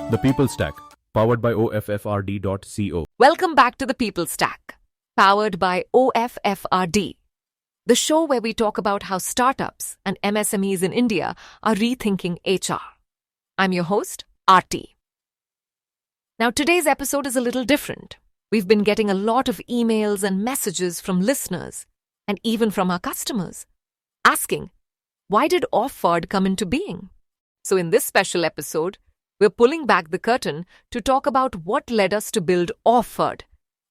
The People Stack, powered by Offrd.co. Welcome back to the People Stack, powered by OFFRD, the show where we talk about how startups and MSMEs in India are rethinking HR. I'm your host, Aarti. Now, today's episode is a little different. We've been getting a lot of emails and messages from listeners and even from our customers asking, why did Offrd come into being? So in this special episode, we're pulling back the curtain to talk about what led us to build Offrd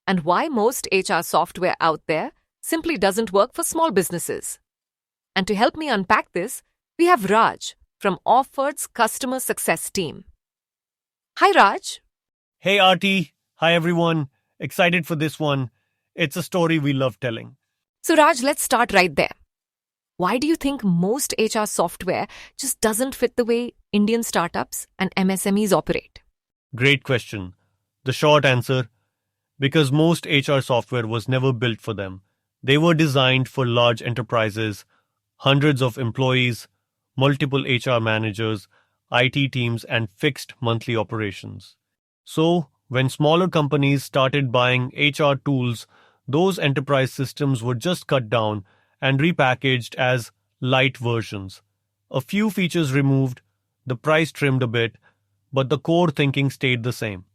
and why most HR software out there simply doesn't work for small businesses. And to help me unpack this, we have Raj from Offrd's customer success team. Hi, Raj. Hey, Aarti. Hi, everyone. Excited for this one. It's a story we love telling. So, Raj, let's start right there. Why do you think most HR software just doesn't fit the way Indian startups and MSMEs operate? Great question. The short answer, because most HR software was never built for them. They were designed for large enterprises, hundreds of employees, multiple HR managers, IT teams, and fixed monthly operations. So, when smaller companies started buying HR tools, those enterprise systems were just cut down and repackaged as light versions. A few features removed, the price trimmed a bit, but the core thinking stayed the same.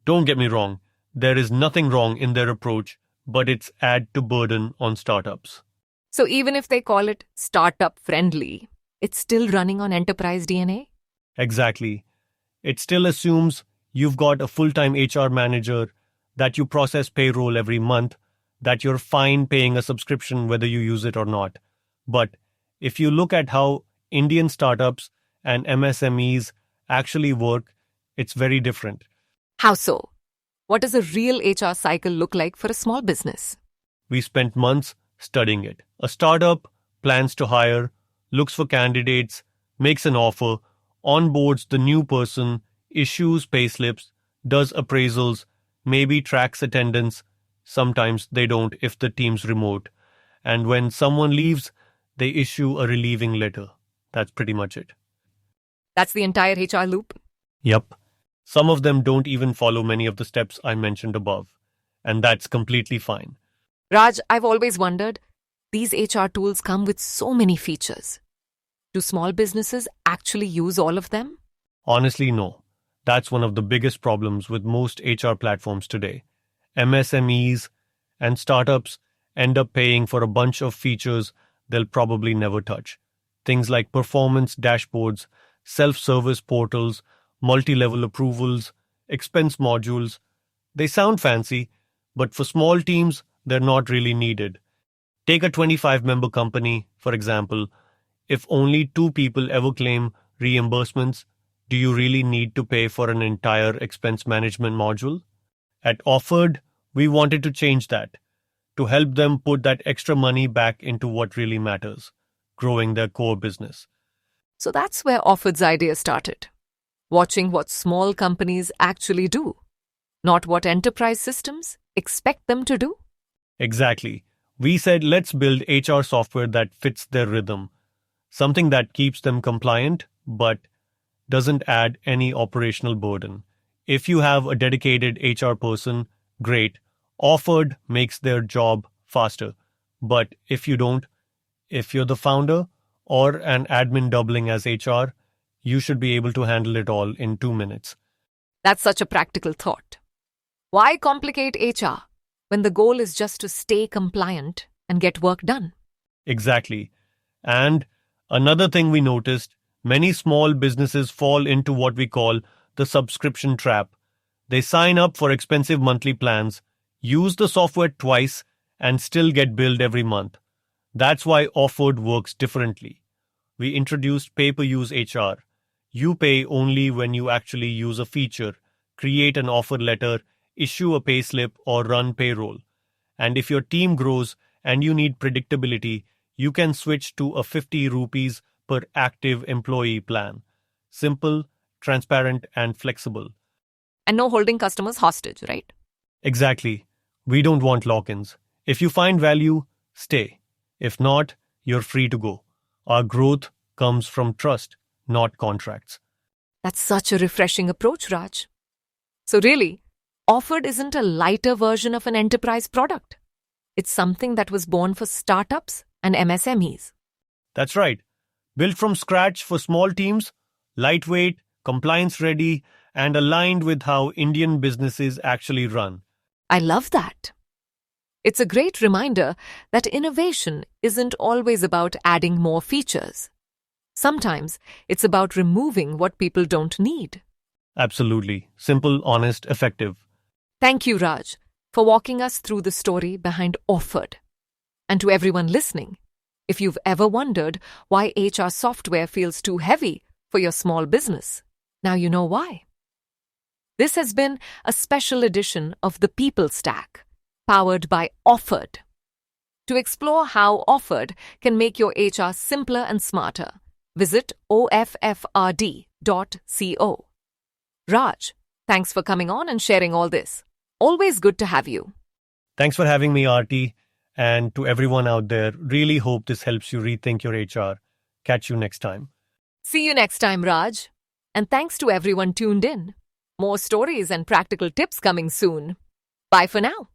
Don't get me wrong, there is nothing wrong in their approach, but it's add to burden on startups. So even if they call it startup friendly, it's still running on enterprise DNA? Exactly. It still assumes you've got a full-time HR manager, that you process payroll every month, that you're fine paying a subscription whether you use it or not. But if you look at how Indian startups and MSMEs actually work, it's very different. How so? What does a real HR cycle look like for a small business? We spent months studying it. A startup plans to hire, looks for candidates, makes an offer, onboards the new person, issues payslips, does appraisals, maybe tracks attendance. Sometimes they don't if the team's remote. And when someone leaves, they issue a relieving letter. That's pretty much it. That's the entire HR loop? Yep. Some of them don't even follow many of the steps I mentioned above. And that's completely fine. Raj, I've always wondered, these HR tools come with so many features. Do small businesses actually use all of them? Honestly, no. That's one of the biggest problems with most HR platforms today. MSMEs and startups end up paying for a bunch of features they'll probably never touch. Things like performance dashboards, self-service portals, multi-level approvals, expense modules. They sound fancy, but for small teams, they're not really needed. Take a 25-member company, for example. If only 2 people ever claim reimbursements, do you really need to pay for an entire expense management module? At Offrd, we wanted to change that, to help them put that extra money back into what really matters, growing their core business. So that's where Offrd's idea started. Watching what small companies actually do, not what enterprise systems expect them to do. Exactly. We said let's build HR software that fits their rhythm, something that keeps them compliant, but doesn't add any operational burden. If you have a dedicated HR person, great. Offrd makes their job faster. But if you don't, if you're the founder or an admin doubling as HR, you should be able to handle it all in 2 minutes. That's such a practical thought. Why complicate HR when the goal is just to stay compliant and get work done? Exactly. And another thing we noticed, many small businesses fall into what we call the subscription trap. They sign up for expensive monthly plans, use the software twice, and still get billed every month. That's why Offrd works differently. We introduced pay-per-use HR. You pay only when you actually use a feature, create an offer letter, issue a payslip, or run payroll. And if your team grows and you need predictability, you can switch to a 50 rupees per active employee plan. Simple, transparent, and flexible. And no holding customers hostage, right? Exactly. We don't want lock-ins. If you find value, stay. If not, you're free to go. Our growth comes from trust, not contracts. That's such a refreshing approach, Raj. So really, Offrd isn't a lighter version of an enterprise product. It's something that was born for startups and MSMEs. That's right. Built from scratch for small teams, lightweight, compliance ready, and aligned with how Indian businesses actually run. I love that. It's a great reminder that innovation isn't always about adding more features. Sometimes it's about removing what people don't need. Absolutely. Simple, honest, effective. Thank you, Raj, for walking us through the story behind Offrd. And to everyone listening, if you've ever wondered why HR software feels too heavy for your small business, now you know why. This has been a special edition of The People Stack, powered by Offrd. To explore how Offrd can make your HR simpler and smarter, visit offrd.co. Raj, thanks for coming on and sharing all this. Always good to have you. Thanks for having me, Aarti. And to everyone out there, really hope this helps you rethink your HR. Catch you next time. See you next time, Raj. And thanks to everyone tuned in. More stories and practical tips coming soon. Bye for now.